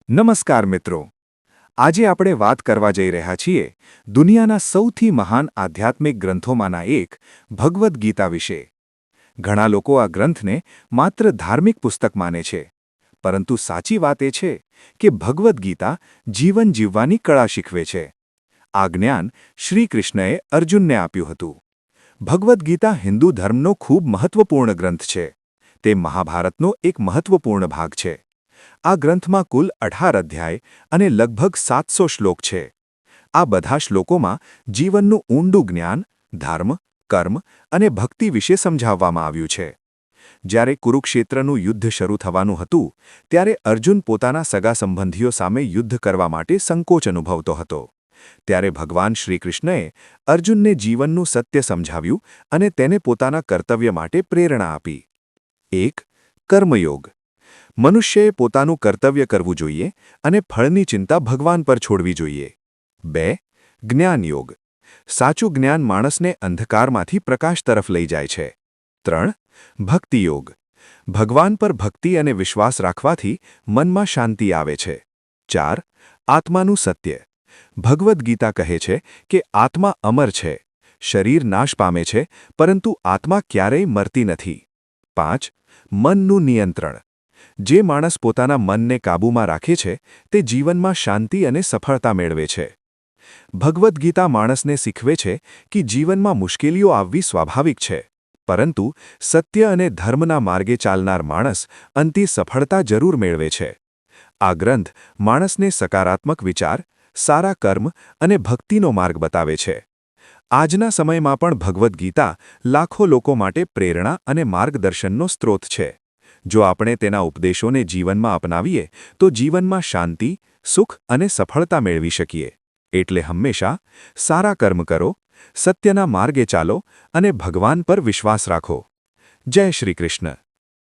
નમસ્કાર મિત્રો, આજે આપણે વાત કરવા જઈ રહ્યા છીએ દુનિયાના સૌથી મહાન આધ્યાત્મિક ગ્રંથોમાંના એક ભગવદ્ ગીતા વિશે. ઘણા લોકો આ ગ્રંથને માત્ર ધાર્મિક પુસ્તક માને છે, પરંતુ સાચી વાત એ છે કે ભગવદ્ ગીતા જીવન જીવવાની કળા શીખવે છે. આ જ્ઞાન શ્રી કૃષ્ણએ અર્જુનને આપ્યું હતું. ભગવદ્ ગીતા હિન્દુ ધર્મનો ખૂબ મહત્વપૂર્ણ ગ્રંથ છે. તે મહાભારતનો એક મહત્વપૂર્ણ ભાગ છે. આ ગ્રંથમાં કુલ 18 અધ્યાય અને લગભગ 700 શ્લોક છે. આ બધા શ્લોકોમાં જીવનનું ઊંડું જ્ઞાન, ધર્મ, કર્મ અને ભક્તિ વિશે સમજાવવામાં આવ્યું છે. જ્યારે કુરુક્ષેત્રનું યુદ્ધ શરૂ થવાનું હતું, ત્યારે અર્જુન પોતાના સગા સંબંધીઓ સામે યુદ્ધ કરવા માટે સંકોચ અનુભવતો હતો. ત્યારે ભગવાન શ્રીકૃષ્ણએ અર્જુનને જીવનનું સત્ય સમજાવ્યું અને તેને પોતાના કર્તવ્ય માટે પ્રેરણા આપી. 1. કર્મયોગ. મનુષ્યએ પોતાનું કર્તવ્ય કરવું જોઈએ અને ફળની ચિંતા ભગવાન પર છોડવી જોઈએ. 2. જ્ઞાનયોગ. સાચું જ્ઞાન માણસને અંધકારમાંથી પ્રકાશ તરફ લઈ જાય છે. 3. ભક્તિયોગ. ભગવાન પર ભક્તિ અને વિશ્વાસ રાખવાથી મનમાં શાંતિ આવે છે. 4. આત્માનું સત્ય. ભગવદ્ ગીતા કહે છે કે આત્મા અમર છે. શરીર નાશ પામે છે, પરંતુ આત્મા ક્યારેય મરતી નથી. 5. મનનું નિયંત્રણ. જે માણસ પોતાના મનને કાબૂમાં રાખે છે, તે જીવનમાં શાંતિ અને સફળતા મેળવે છે. ભગવદ્ ગીતા માણસને શીખવે છે કે જીવનમાં મુશ્કેલીઓ આવવી સ્વાભાવિક છે, પરંતુ સત્ય અને ધર્મના માર્ગે ચાલનાર માણસ અંતે સફળતા જરૂર મેળવે છે. આ ગ્રંથ માણસને સકારાત્મક વિચાર, સારા કર્મ અને ભક્તિનો માર્ગ બતાવે છે. આજના સમયમાં પણ ભગવદ્ ગીતા લાખો લોકો માટે પ્રેરણા અને માર્ગદર્શનનો સ્ત્રોત છે. જો આપણે તેના ઉપદેશોને જીવનમાં અપનાવીએ તો જીવનમાં શાંતિ, સુખ અને સફળતા મેળવી શકીએ. એટલે હંમેશા સારા કર્મ કરો, સત્યના માર્ગે ચાલો અને ભગવાન પર વિશ્વાસ રાખો. જય શ્રી કૃષ્ણ.